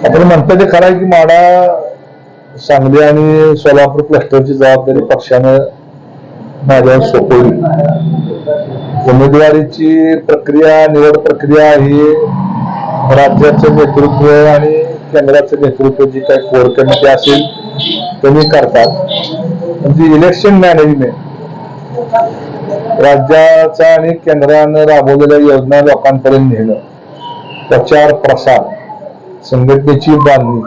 आपण म्हणतो ते खरं आहे की माढा, सांगली आणि सोलापूर क्लस्टरची जबाबदारी पक्षानं माझ्यावर सोपवली. उमेदवारीची प्रक्रिया, निवड प्रक्रिया ही राज्याचं नेतृत्व आणि केंद्राचं नेतृत्व जी काही कोर कमिटी असेल त्यांनी करतात. म्हणजे इलेक्शन मॅनेजमेंट, राज्याचा आणि केंद्रानं राबवलेल्या योजना लोकांपर्यंत नेणं, प्रचार प्रसार, संघटनेची बांधणी,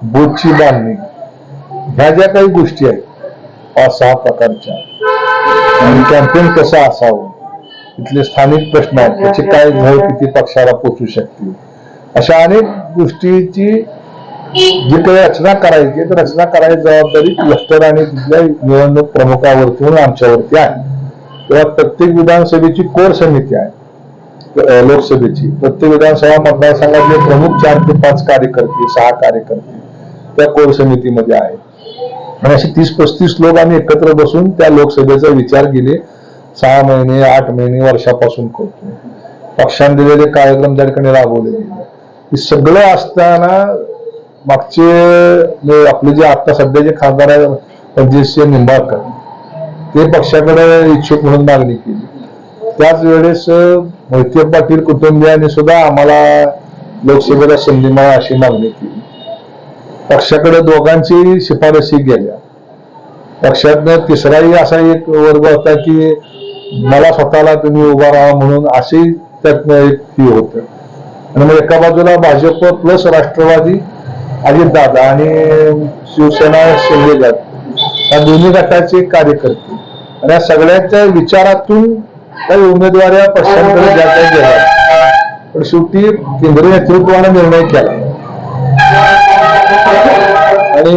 बूथची बांधणी, ह्या ज्या काही गोष्टी आहेत 5-6 प्रकारच्या, आणि कॅम्पेन कसं असावं, इथले स्थानिक प्रश्न आहेत, त्याची काय झळ किती पक्षाला पोचू शकते, अशा अनेक गोष्टीची जी काही रचना करायची तर रचना करायची जबाबदारी क्लस्टर आणि तिथल्या निवडणूक प्रमुखावरती म्हणून आमच्यावरती आहे. तेव्हा प्रत्येक विधानसभेची कोर समिती आहे, लोकसभेची प्रत्येक विधानसभा मतदारसंघातले प्रमुख 4 ते 5 कार्यकर्ते, 6 कार्यकर्ते त्या कोर समितीमध्ये आहेत. आणि असे 30-35 लोक आम्ही एकत्र बसून त्या लोकसभेचा विचार गेले 6 महिने, 8 महिने, वर्षापासून करतो. पक्षाने दिलेले कार्यक्रम त्या ठिकाणी राबवले गेले. हे सगळं असताना मागचे आपले जे आता सध्याचे खासदार आहे रणजितसिंह निंबाळकर, ते पक्षाकडे इच्छुक म्हणून मागणी केली. त्याच वेळेस मोहिते पाटील कुटुंबियांनी सुद्धा आम्हाला लोकसभेला संधी मिळावी अशी मागणी केली. पक्षाकडे दोघांची शिफारशी गेल्या. पक्षातनं तिसराही असा एक वर्ग होता की मला स्वतःला तुम्ही उभा राहा म्हणून अशी त्यातनं एक ही होतं. आणि मग एका बाजूला भाजप प्लस राष्ट्रवादी, अजितदादा आणि शिवसेना शिंदे गट, या दोन्ही गटाचे कार्यकर्ते, आणि या सगळ्यांच्या विचारातून काही उमेदवारी पक्षांकडे ज्या काही गेल्या, पण शेवटी केंद्रीय नेतृत्वाने निर्णय केला आणि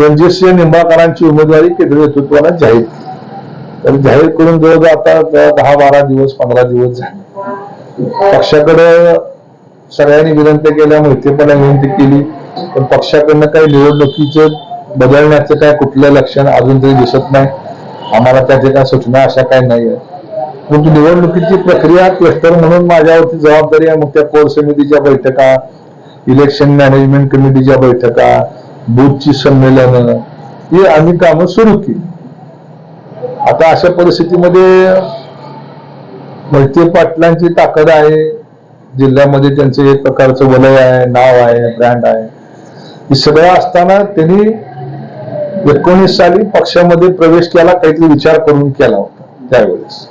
रणजितसिंह निंबाळकरांची उमेदवारी केंद्रीय नेतृत्वाने जाहीर केली. तर जाहीर करून जवळजवळ आता 10-12 दिवस 15 दिवस झाले. पक्षाकडे सगळ्यांनी विनंती केल्यामुळे ते पण विनंती केली, पण पक्षाकडनं काही निवडणुकीचे बदलण्याचं काय कुठलं लक्षण अजून तरी दिसत नाही. आम्हाला त्याचे काय सूचना अशा काही नाही आहेत. परंतु निवडणुकीची प्रक्रिया क्लस्टर म्हणून माझ्यावरती जबाबदारी आहे. मग त्या कोर समितीच्या बैठका, इलेक्शन मॅनेजमेंट कमिटीच्या बैठका, बूथची संमेलनं, ही आम्ही कामं सुरू केली. आता अशा परिस्थितीमध्ये मोहिते पाटलांची ताकद आहे, जिल्ह्यामध्ये त्यांचं एक प्रकारचं वलय आहे, नाव आहे, ब्रँड आहे. हे सगळं असताना त्यांनी 19 साली पक्षामध्ये प्रवेश केला, काहीतरी विचार करून केला होता त्यावेळेस.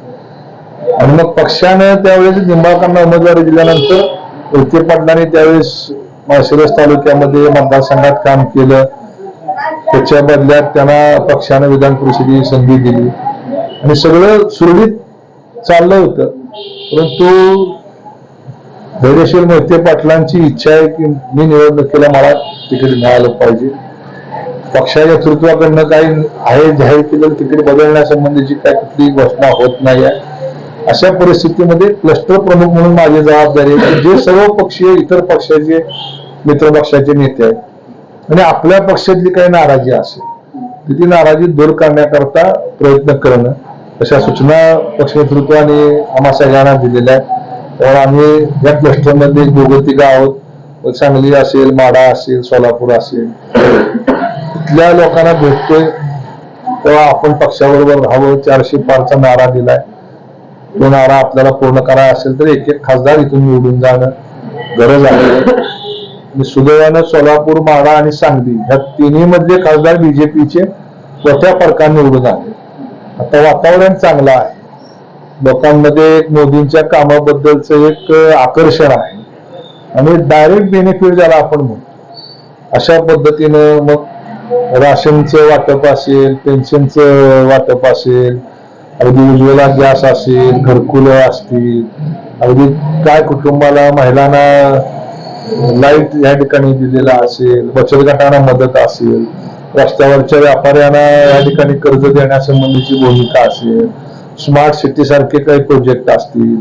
आणि मग पक्षानं त्यावेळेस निंबाळकरांना उमेदवारी दिल्यानंतर मोहिते पाटलांनी त्यावेळेस माळशिरस तालुक्यामध्ये मतदारसंघात काम केलं. त्याच्या बदल्यात त्यांना पक्षानं विधान परिषदेची संधी दिली आणि सगळं सुरळीत चाललं होतं. परंतु धैर्यशील मोहिते पाटलांची इच्छा आहे की मी निवडणुकीला मला तिकीट मिळालं पाहिजे. पक्षाच्या नेतृत्वाकडनं काही आहे जाहीर केलेलं तिकीट बदलण्यासंबंधीची काही कुठली घोषणा होत नाही आहे. अशा परिस्थितीमध्ये क्लस्टर प्रमुख म्हणून माझी जबाबदारी आहे की जे सर्व पक्षीय इतर पक्षाचे मित्र पक्षाचे नेते आहेत आणि आपल्या पक्षातली काही नाराजी असेल ती नाराजी दूर करण्याकरता प्रयत्न करणं, अशा सूचना पक्ष नेतृत्वाने आम्हा सगळ्यांना दिलेल्या आहेत. त्यामुळे आम्ही या क्लस्टरमध्ये 2-3 आहोत. सांगली असेल, माढा असेल, सोलापूर असेल, इथल्या लोकांना भेटतोय. तेव्हा आपण पक्षाबरोबर राहावं, 400 पारचा नारा दिलाय. तो नारा आपल्याला पूर्ण करायचा असेल तर एक खासदार इथून निवडून जाणं गरज आहे. सुदैवानं सोलापूर, माढा आणि सांगली ह्या तिन्ही मधले खासदार बीजेपीचे मोठ्या फरकाने निवडून आले. आता वातावरण चांगलं आहे, लोकांमध्ये एक मोदींच्या कामाबद्दलचं एक आकर्षण आहे आणि डायरेक्ट बेनिफिट ज्याला आपण म्हणतो अशा पद्धतीनं मग राशनचं वाटप असेल, पेन्शनचं वाटप असेल, अगदी उज्ज्वला गॅस असेल, घरकुलं असतील, अगदी काय कुटुंबाला महिलांना लाईट या ठिकाणी दिलेला असेल, बचत गटांना मदत असेल, रस्त्यावरच्या व्यापाऱ्यांना या ठिकाणी कर्ज देण्यासंबंधीची भूमिका असेल, स्मार्ट सिटी सारखे काही प्रोजेक्ट असतील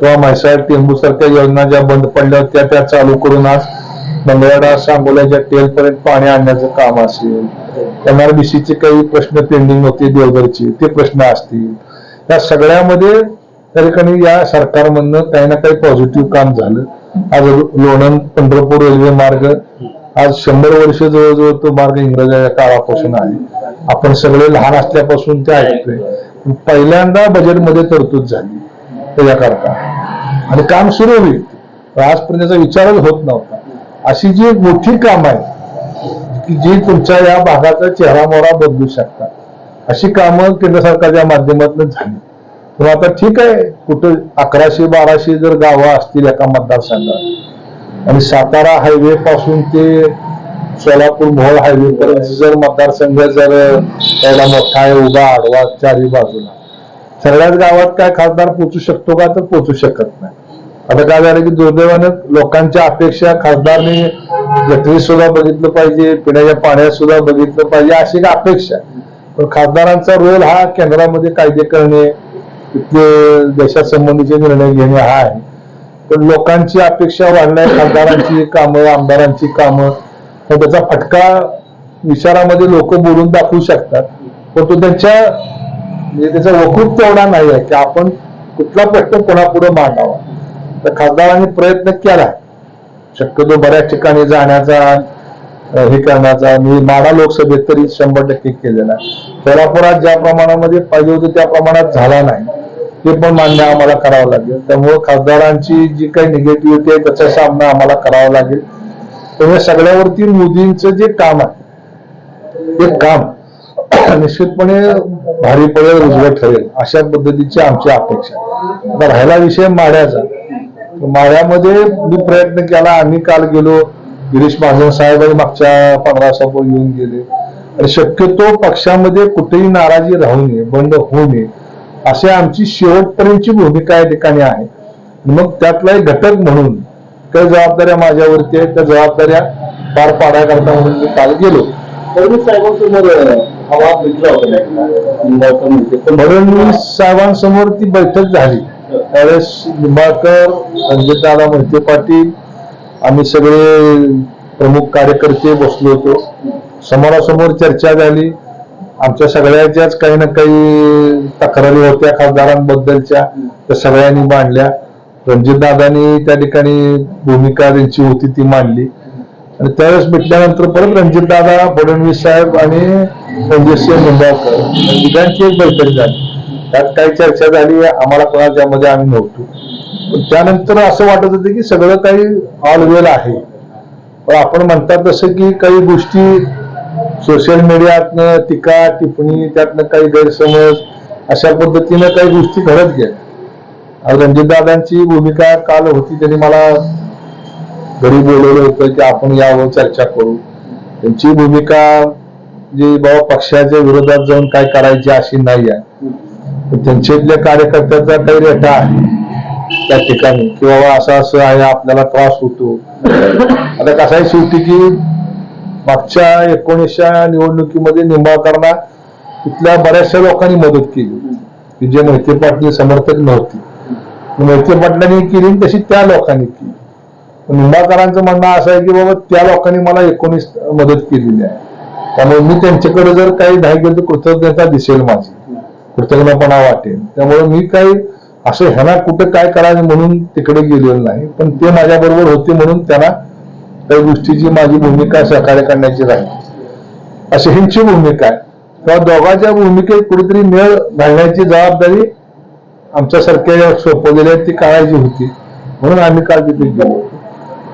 किंवा म्हैसाळ टेंबू सारख्या योजना ज्या बंद पडल्या त्या चालू करून आज मंगळवाडा सांगोल्याच्या टेलपर्यंत पाणी आणण्याचं काम असेल, MRDCचे काही प्रश्न पेंडिंग होते देवघरचे ते प्रश्न असतील, या सगळ्यामध्ये त्या ठिकाणी या सरकारमधनं काही ना काही पॉझिटिव्ह काम झालं. आज लोणंद पंढरपूर रेल्वे मार्ग आज 100 वर्ष जवळजवळ तो मार्ग इंग्रजाच्या काळापासून आहे. आपण सगळे लहान असल्यापासून ते ऐकतोय. पहिल्यांदा बजेटमध्ये तरतूद झाली त्याच्याकरता आणि काम सुरू होईल. आजपर्यंत त्याचा विचारच होत नव्हता. अशी जी मोठी काम आहे की जी तुमच्या या भागाचा चेहरा मोहरा बदलू शकतात, अशी कामं केंद्र सरकारच्या माध्यमातून झाली. पण आता ठीक आहे, कुठं 1100-1200 जर गावं असतील एका मतदारसंघात आणि सातारा हायवे पासून ते सोलापूर मोहोळ हायवे पर्यंत जर मतदारसंघ जर एवढा मोठा आहे, उभा आडवा चारही बाजूला, सगळ्याच गावात काय खासदार पोचू शकतो का? तर पोचू शकत नाही. आता काय झालं की दुर्दैवानं लोकांच्या अपेक्षा खासदारने जत्रेत सुद्धा बघितलं पाहिजे, पिण्याच्या पाण्यात सुद्धा बघितलं पाहिजे, अशी एक अपेक्षा. पण खासदारांचा रोल हा केंद्रामध्ये कायदे करणे, तिथले देशासंबंधीचे निर्णय घेणे हा आहे. पण लोकांची अपेक्षा वाढल्या, खासदारांची कामं, आमदारांची कामं, त्याचा फटका विचारामध्ये लोक बोलून दाखवू शकतात. पण तो त्याचा वकूफ तेवढा नाही आहे की आपण कुठला प्रश्न कोणापुढे मांडावा. तर खासदारांनी प्रयत्न केला शक्यतो बऱ्याच ठिकाणी जाण्याचा, हे करण्याचा. मी माढा लोकसभेत तरी 100% केलेला आहे. सोलापुरात ज्या प्रमाणामध्ये पाहिजे होते त्या प्रमाणात झाला नाही, ते पण मान्य आम्हाला करावं लागेल. त्यामुळे खासदारांची जी काही निगेटिव्हिटी आहे त्याचा सामना आम्हाला करावा लागेल. त्यामुळे सगळ्यावरती मोदींचं जे काम आहे ते काम निश्चितपणे भारी पडेल, उजवं ठरेल, अशा पद्धतीची आमची अपेक्षा. आता राहिला विषय माढ्याचा, माढ्यामध्ये मी प्रयत्न केला. आम्ही काल गेलो, गिरीश महाजन साहेब मागच्या 15 दिवसापूर्वी येऊन गेले. आणि शक्यतो पक्षामध्ये कुठेही नाराजी राहू नये, बंड होऊ नये, अशी आमची शेवटपर्यंतची भूमिका या ठिकाणी आहे. मग त्यातला एक घटक म्हणून काही जबाबदाऱ्या माझ्यावरती आहेत, त्या जबाबदाऱ्या पार पाडायकरता म्हणून मी काल गेलो. फडणवीस साहेबांसमोर ती बैठक झाली. त्यावेळेस निंबाळकर, रणजितदादा मोहिते पाटील, आम्ही सगळे प्रमुख कार्यकर्ते बसलो होतो. समोरासमोर चर्चा झाली. आमच्या सगळ्याच्याच काही ना काही तक्रारी होत्या खासदारांबद्दलच्या, त्या सगळ्यांनी मांडल्या. रणजितदादांनी त्या ठिकाणी भूमिका त्यांची होती ती मांडली. आणि त्यावेळेस भेटल्यानंतर परत रणजितदादा, फडणवीस साहेब आणि रणजितसिंह निंबाळकर तिघांची एक बैठक झाली. त्यात काही चर्चा झाली, आम्हाला कोणाच्या मध्ये आम्ही नव्हतो. पण त्यानंतर असं वाटत होतं की सगळं काही ऑल वेल आहे. पण आपण म्हणतात तसं की काही गोष्टी सोशल मीडियातनं टीका टिप्पणी, त्यातनं काही गैरसमज, अशा पद्धतीनं काही गोष्टी घडत गेल्या. रणजितदादांची भूमिका काल होती, त्यांनी मला घरी बोलवलं होतं की आपण यावर चर्चा करू. त्यांची भूमिका जी बाबा पक्षाच्या विरोधात जाऊन काय करायची अशी नाही आहे. त्यांच्यातल्या कार्यकर्त्याचा काही रेटा आहे त्या ठिकाणी की बाबा असं असं आहे, आपल्याला त्रास होतो. आता कसं आहे शेवटी की मागच्या 19च्या निवडणुकीमध्ये निंबाळकरांना तिथल्या बऱ्याचशा लोकांनी मदत केली की जे मोहिते पाटील समर्थक नव्हते. मोहिते पाटलांनी केली तशी त्या लोकांनी केली. निंबाळकरांचं म्हणणं असं आहे की बाबा त्या लोकांनी मला 19 मदत केलेली आहे, त्यामुळे मी त्यांच्याकडे जर काही नाही गेलो तर कृतज्ञता दिसेल, माझी कृतज्ञपणा वाटेल. त्यामुळे मी काही असं ह्यांना कुठं काय करायचं म्हणून तिकडे गेलेलो नाही. पण ते माझ्याबरोबर होते म्हणून त्यांना काही गोष्टीची माझी भूमिका सहकार्य करण्याची राहील, अशी ह्यांची भूमिका आहे. तेव्हा दोघांच्या भूमिकेत कुठेतरी मेळ घालण्याची जबाबदारी आमच्यासारख्या सोपवलेल्या ती काढायची होती. म्हणून आम्ही काल तिथे गेलो.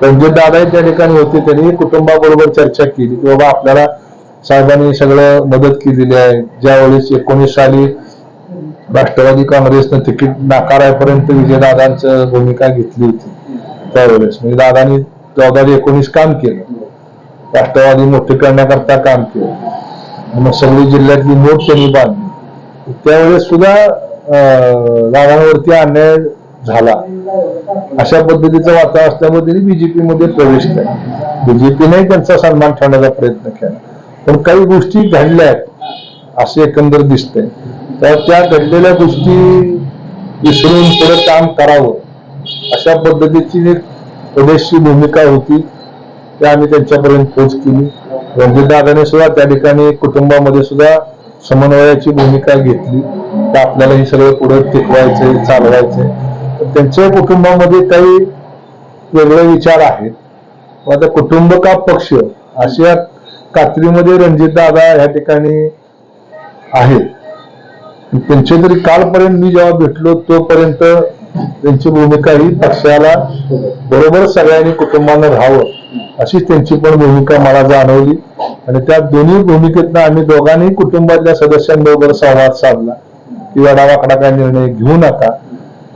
रणजितदादा त्या ठिकाणी होते, त्यांनी कुटुंबाबरोबर चर्चा केली की बाबा आपल्याला साहेबांनी सगळं मदत केलेली आहे. ज्यावेळेस 19 साली राष्ट्रवादी काँग्रेसनं तिकीट नाकारायपर्यंत विजयदादांचं भूमिका घेतली होती, त्यावेळेस म्हणजे दादांनी 2019 काम केलं, राष्ट्रवादी मोठे करण्याकरता काम केलं. मग सगळी जिल्ह्यातली नोट त्यांनी बांधली. त्यावेळेस सुद्धा दादांवरती अन्याय झाला. अशा पद्धतीचं वातावरण असल्यामुळे त्यांनी बीजेपी मध्ये प्रवेश केला. बीजेपीने त्यांचा सन्मान ठेवण्याचा प्रयत्न केला. पण काही गोष्टी घडल्या आहेत असे एकंदर दिसतंय. तर त्या घडलेल्या गोष्टी विसरून पुढे काम करावं अशा पद्धतीची एक प्रदेशची भूमिका होती, ती आम्ही त्यांच्यापर्यंत पोच केली. रणजितदादाने सुद्धा त्या ठिकाणी कुटुंबामध्ये सुद्धा समन्वयाची भूमिका घेतली. तर आपल्याला हे सगळं पुढे टिकवायचंय, चालवायचंय. त्यांच्या कुटुंबामध्ये काही वेगळे विचार आहेत. आता कुटुंब का पक्ष अशा कात्रीमध्ये रणजितदादा ह्या ठिकाणी आहेत. त्यांचे तरी कालपर्यंत मी जेव्हा भेटलो तोपर्यंत त्यांची भूमिका ही पक्षाला बरोबर सगळ्यांनी कुटुंबानं राहावं अशी त्यांची पण भूमिका मला जाणवली. आणि त्या दोन्ही भूमिकेतनं आम्ही दोघांनी कुटुंबातल्या सदस्यांबरोबर संवाद साधला की वाडावाकडा काय निर्णय घेऊ नका,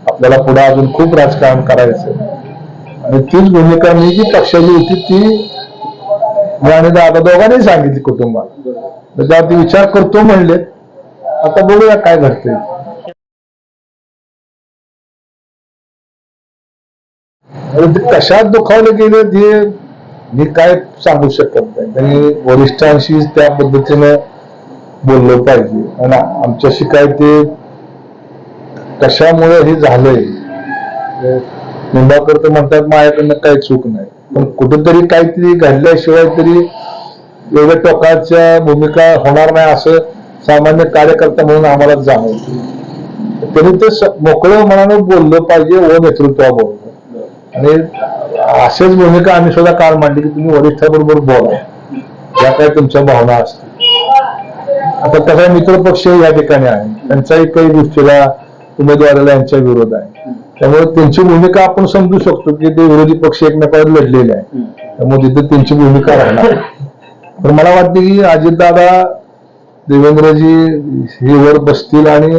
आपल्याला पुढे अजून खूप राजकारण करायचं. आणि तीच भूमिका मी जी पक्षाची होती ती मी आणि दादा दोघांनी सांगितली कुटुंबाला. तेव्हा ती विचार करतो म्हणले. आता बघूया काय घडतंय. कशात दुखावले गेले ते मी काय सांगू शकत नाही. त्यांनी वरिष्ठांशी त्या पद्धतीनं बोललं पाहिजे. आणि आमच्याशी काय ते कशामुळे हे झालंय निंबाळकर तर म्हणतात माझ्याकडनं काही चूक नाही, पण कुठेतरी काहीतरी घडल्याशिवाय तरी एवढ्या टोकाच्या भूमिका होणार नाही असं सामान्य कार्यकर्ता म्हणून आम्हाला जाणवतं. तरी ते मोकळं मनानं बोललं पाहिजे व नेतृत्वाबरोबर. आणि अशाच भूमिका आम्ही सुद्धा काल मांडली की तुम्ही वरिष्ठाबरोबर बोला, या काय तुमच्या भावना असतील. आता तसा मित्रपक्ष या ठिकाणी आहे, त्यांचाही काही गोष्टीला उमेदवाराला यांच्या विरोध आहे. त्यामुळे त्यांची भूमिका आपण समजू शकतो की ते विरोधी पक्ष एकमेकावर लढलेले आहे, त्यामुळे तिथे त्यांची भूमिका राहणार. पण मला वाटते की अजितदादा देवेंद्रजी हे वर बसतील आणि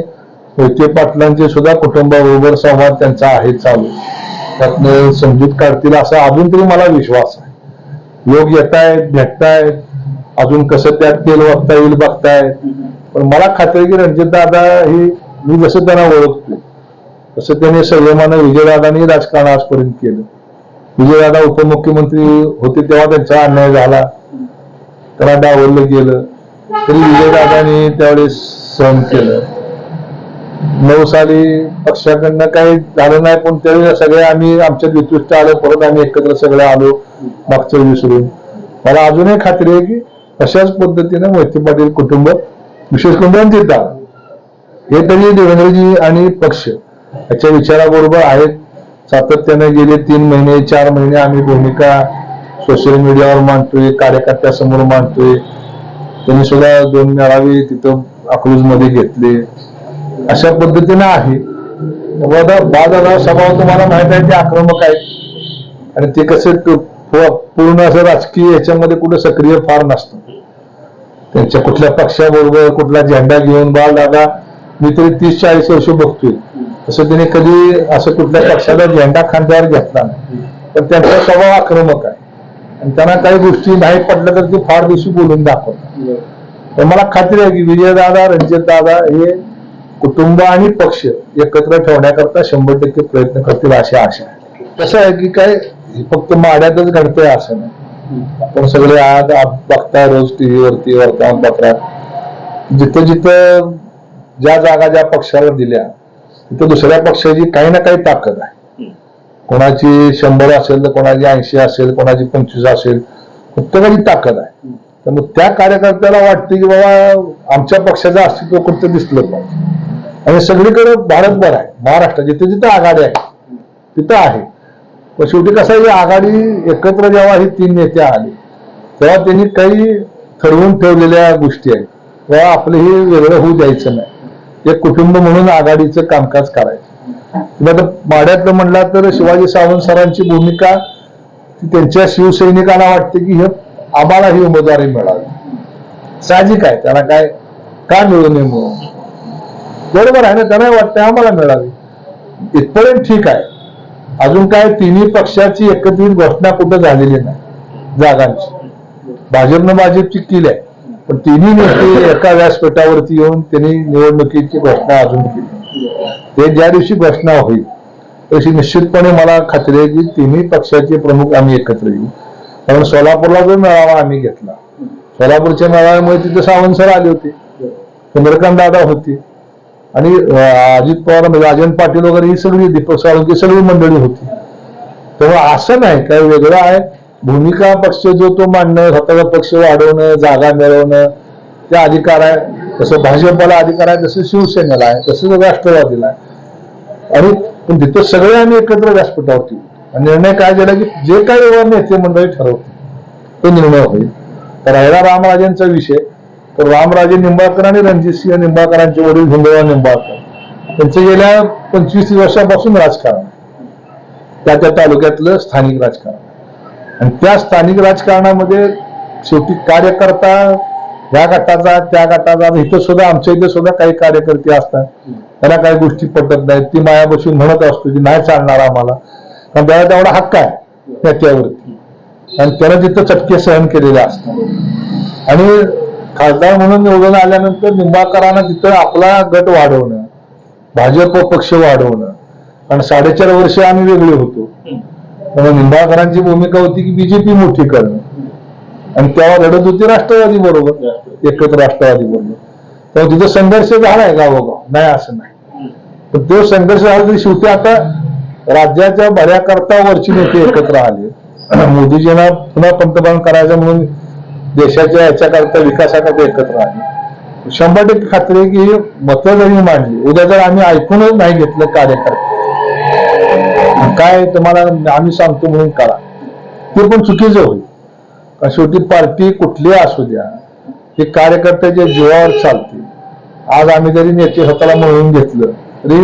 मोहिते पाटलांचे सुद्धा कुटुंबाबरोबर संवाद त्यांचा आहे चालू, त्यातनं समजूत काढतील असा अजून तरी मला विश्वास आहे. लोक येत आहेत, भेटतायत, अजून कसं त्यात तेल वागता येईल बघतायत. पण मला खात्री की रणजितदादा ही मी जसं त्यांना ओळखतो तसं त्यांनी संयमानं विजयदादांनी राजकारण आजपर्यंत केलं. विजयदादा उपमुख्यमंत्री होते तेव्हा त्यांचा अन्याय झाला, त्यांना डावललं गेलं, तरी विजयदादांनी त्यावेळेस सहन केलं. 9 साली पक्षाकडनं काही झालं नाही, पण त्यावेळी सगळे आम्ही आमच्या वितुष्ट आलो, परत आम्ही एकत्र सगळे आलो मागचं विसरून. मला अजूनही खात्री आहे की अशाच पद्धतीनं मोहिते पाटील कुटुंब विशेष करून रणजितदादा हे तरी देवेंद्रजी आणि पक्ष याच्या विचाराबरोबर आहेत. सातत्याने गेले 3 महिने 4 महिने आम्ही भूमिका सोशल मीडियावर मांडतोय, कार्यकर्त्यासमोर मांडतोय. त्यांनी सुद्धा 2 मेळावे तिथं अकलूजमध्ये घेतले, अशा पद्धतीनं आहे. बाळदादा स्वभाव तुम्हाला माहित आहे ते आक्रमक आहेत आणि ते कसं पूर्ण असं राजकीय याच्यामध्ये कुठं सक्रिय फार नसतं. त्यांच्या कुठल्या पक्षाबरोबर कुठला झेंडा घेऊन बाळदादा मी तरी 30-40 वर्ष बघतोय, तसं त्याने कधी असं कुठल्या पक्षाला झेंडा खांद्यावर घेतला नाही. पण त्यांचा स्वभाव आक्रमक आहे आणि त्यांना काही गोष्टी नाही पडल्या तर ते फार दिवशी बोलून दाखवतात. तर मला खात्री आहे की विजयदादा रणजितदादा हे कुटुंब आणि पक्ष एकत्र ठेवण्याकरता 100% प्रयत्न करतील अशी आशा आहे. कसं आहे की काय फक्त माड्यातच घडतंय असं नाही. आपण सगळे आज बघताय रोज टीव्हीवरती वर्तमानपत्रात जिथं जिथं ज्या जागा ज्या पक्षाला दिल्या तिथं दुसऱ्या पक्षाची काही ना काही ताकद आहे. कोणाची 100 असेल तर कोणाची 80 असेल, कोणाची 25 असेल, प्रत्येकाची ताकद आहे. तर मग त्या कार्यकर्त्याला वाटते की बाबा आमच्या पक्षाचं अस्तित्व कुठं दिसलं पाहिजे. आणि सगळीकडे भारतभर आहे, महाराष्ट्र जिथे जिथे आघाडी आहे तिथं आहे. पण शेवटी कसं ही आघाडी एकत्र जेव्हा ही 3 नेते आले तेव्हा त्यांनी काही ठरवून ठेवलेल्या गोष्टी आहेत, तेव्हा आपलं हे वेगळं होऊ द्यायचं नाही. एक कुटुंब म्हणून आघाडीचं कामकाज करायचं. आता माड्यातलं म्हणला तर शिवाजी सावंत सरांची भूमिका त्यांच्या शिवसैनिकांना वाटते की हे आम्हाला ही उमेदवारी मिळावी, साहजिक आहे. त्यांना काय का मिळू नये म्हणून बरोबर आहे ना, त्यांना वाटतं आम्हाला मिळावी, इथपर्यंत ठीक आहे. अजून काय तिन्ही पक्षाची एकत्रित घोषणा कुठं झालेली नाही जागांची. भाजपची केली आहे, पण तिन्ही नेते एका व्यासपीठावरती येऊन त्यांनी निवडणुकीची घोषणा अजून केली. ते ज्या दिवशी घोषणा होईल तशी निश्चितपणे मला खात्री आहे की तिन्ही पक्षाचे प्रमुख आम्ही एकत्र येऊ. कारण सोलापूरला जो मेळावा आम्ही घेतला, सोलापूरच्या मेळाव्यामुळे तिथे सावंत सर आले होते, चंद्रकांत दादा होते आणि अजित पवार राजन पाटील वगैरे ही सगळी, दीपक सावंत सगळी मंडळी होती. तेव्हा असं नाही काय वेगळं आहे. भूमिका पक्ष जो तो मांडणं, स्वतःचा पक्ष वाढवणं, जागा मिळवणं ते अधिकार आहे. तसं भाजपला अधिकार आहे, तसं शिवसेनेला आहे, तसंच राष्ट्रवादीला आहे. आणि पण तिथं सगळे आम्ही एकत्र व्यासपीठावरती आणि निर्णय काय झाला की जे काही नेते मंडळी ठरवते तो निर्णय होईल. तर राहिला रामराजेंचा विषय, तर रामराजे निंबाळकर आणि रणजितसिंह निंबाळकरांचे वडील हिंदुराव निंबाळकर त्यांचे गेल्या 25 वर्षापासून राजकारण, त्या तालुक्यातलं स्थानिक राजकारण, आणि त्या स्थानिक राजकारणामध्ये शेवटी कार्यकर्ता या गटाचा त्या गटाचा, इथं सुद्धा आमच्या इथे सुद्धा काही कार्यकर्ते असतात, त्याला काही गोष्टी पटत नाहीत, ती माया बसून म्हणत असतो की नाही चालणार आम्हाला, कारण त्याला तेवढा हक्क आहे त्याच्यावरती, आणि त्याला तिथं चटके सहन केलेले असतात. आणि खासदार म्हणून निवडून आल्यानंतर निंबाळकरांना तिथं आपला गट वाढवणं, भाजप पक्ष वाढवणं, आणि 4.5 वर्ष आम्ही वेगळे होतो, त्यामुळे निंबाळकरांची भूमिका होती की बीजेपी मोठी करणं, आणि तेव्हा लढत होती राष्ट्रवादी बरोबर, एकत्र राष्ट्रवादी बरोबर. तेव्हा तिथं संघर्ष झालाय गावोगाव, नाही असं नाही, पण तो संघर्ष झाला तरी शेवटी आता राज्याच्या बऱ्याकरता वरची नेते एकत्र आले. मोदीजींना पुन्हा पंतप्रधान करायचं म्हणून देशाच्या याच्याकरता विकासाकरता एकत्र आले. 100% खात्री आहे की मतं जरी मांडली, उद्या जर आम्ही ऐकूनच नाही घेतलं कार्यकर्ते काय तुम्हाला आम्ही सांगतो म्हणून करा, ते पण चुकीचं होईल. शेवटी पार्टी कुठली असू द्या, ते कार्यकर्त्याच्या जीवावर चालते. आज आम्ही जरी नेते स्वतःला म्हणून घेतलं तरी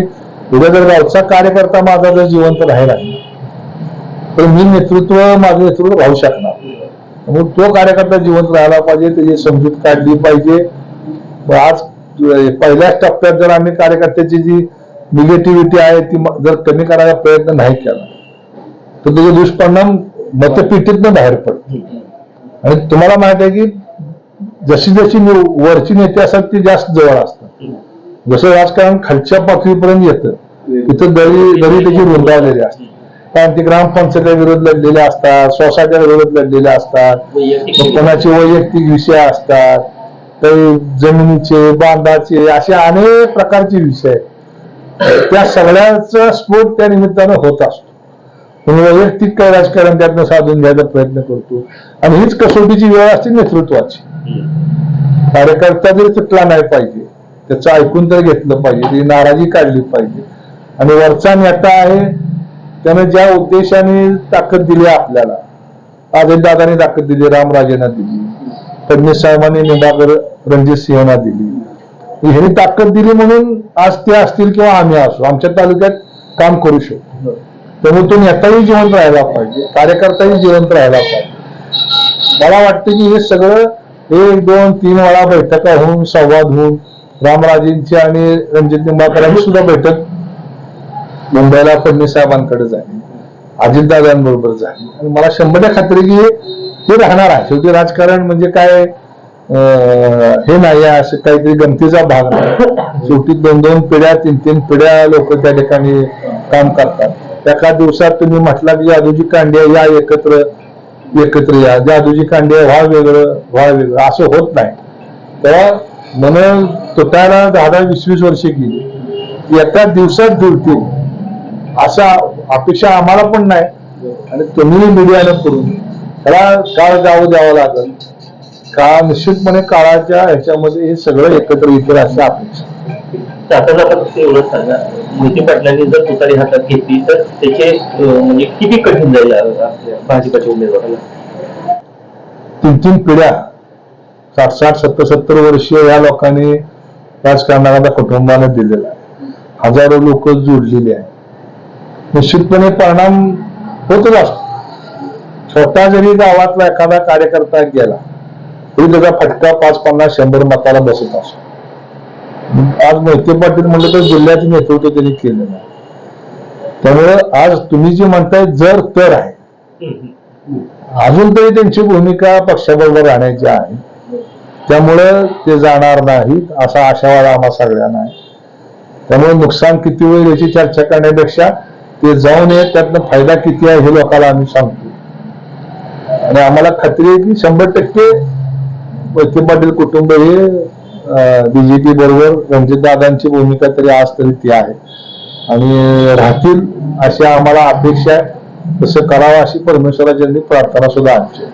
उद्या जर गावचा कार्यकर्ता माझा जर जिवंत राहिला तर माझं नेतृत्व राहू शकणार. म्हणून तो कार्यकर्ता जिवंत राहायला पाहिजे, त्याची समजूत काढली पाहिजे. आज पहिल्याच टप्प्यात जर आम्ही कार्यकर्त्याची जी निगेटिव्हिटी आहे ती जर कमी करायचा प्रयत्न नाही केला तर त्याचे दुष्परिणाम मतपेटीतनं बाहेर पडतील. आणि तुम्हाला माहित आहे की जशी जशी वरची नेते असतात ती जास्त जवळ असतात. जसं राजकारण खालच्या पातळीपर्यंत येतं तिथं दरी त्याची रुंदावलेली असते. कारण ती ग्रामपंचायतीच्या विरोध लढलेल्या असतात, सोसायटीच्या विरोधात लढलेल्या असतात, कोणाचे वैयक्तिक विषय असतात, काही जमिनीचे बांधाचे, असे अनेक प्रकारचे विषय त्या सगळ्याचा स्फोट त्या निमित्तानं होत असतो. म्हणून वैयक्तिक काही राजकारण त्यातनं साधून घ्यायचा प्रयत्न करतो. आणि हीच कसोटीची वेळ असते नेतृत्वाची. कार्यकर्ता जरी तुटला नाही पाहिजे, त्याचं ऐकून तर घेतलं पाहिजे, ती नाराजी काढली पाहिजे. आणि वरचा नेता आहे त्यानं ज्या उद्देशाने ताकद दिली आपल्याला, अजितदादांनी ताकद दिली, रामराजेंना दिली, फडणवीस साहेबांनी निंबाळकर रणजितसिंहांना दिली, ह्यांनी ताकद दिली म्हणून आज ते असतील किंवा आम्ही असू आमच्या तालुक्यात काम करू शकतो. त्यामुळे तो नेताही जिवंत राहायला पाहिजे, कार्यकर्ताही जिवंत राहायला पाहिजे. मला वाटतं की हे सगळं 1, 2, 3 वेळा बैठका होऊन, संवाद होऊन, रामराजेंची आणि रणजित निंबाळकरांची सुद्धा बैठक मुंबईला फडणवीस साहेबांकडे झाली, अजितदादांबरोबर झाली. आणि मला 100% खात्री की हे राहणार आहे. शेवटी राजकारण म्हणजे काय हे नाही असं काहीतरी गमतीचा भाग नाही. शेवटी 2-2 पिढ्या 3-3 पिढ्या लोक त्या ठिकाणी काम करतात. एका दिवसात तुम्ही म्हटला की जादूजी कांडे या एकत्र या, जादूजी कांडे व्हा वेगळं असं होत नाही. तेव्हा म्हणून तुटायला 10-20 वर्षे गेली, एका दिवसात जुळतील अशा अपेक्षा आम्हाला पण नाही. आणि तुम्ही मीडियानं करून त्याला काळ जाऊ द्यावा लागेल का, निश्चितपणे काळाच्या ह्याच्यामध्ये हे सगळं एकत्र येतील अशी अपेक्षा. आता आपण एवढंच सांगा, मोहिते पाटलांनी जर तुतारी हातात घेतली तर त्याचे म्हणजे किती कठीण जाईल आपल्या भाजपच्या उमेदवाराला? 3-3 पिढ्या 60-60, 70-70 वर्ष या लोकांनी राजकारणाला कुटुंबानं दिलेला आहे. हजारो लोक जोडलेली आहे. निश्चितपणे परिणाम होतच असतो. छोटा जरी गावातला एखादा कार्यकर्ता गेला तरी त्याचा फटका 5-50-100 मताला बसत असतो. आज मोहिते पाटील म्हणलं तर जिल्ह्याचं नेतृत्व त्यांनी केलेलं आहे. त्यामुळं आज तुम्ही जे म्हणताय जर तर आहे, अजून तरी त्यांची भूमिका पक्षाबरोबर राहण्याची आहे. त्यामुळं ते जाणार नाहीत असा आशावाद आम्हा सगळ्यांना आहे. त्यामुळे नुकसान किती होईल याची चर्चा करण्यापेक्षा ते जाऊन येत त्यातनं फायदा किती आहे हे लोकांना आम्ही सांगतो. आणि आम्हाला खात्री आहे की 100% मोहिते पाटील कुटुंब हे बीजेपी बरोबर रणजितदादांची भूमिका तरी आज तरी ती आहे आणि राहतील अशी आम्हाला अपेक्षा आहे. तसं करावं अशी परमेश्वराची प्रार्थना सुद्धा आमची.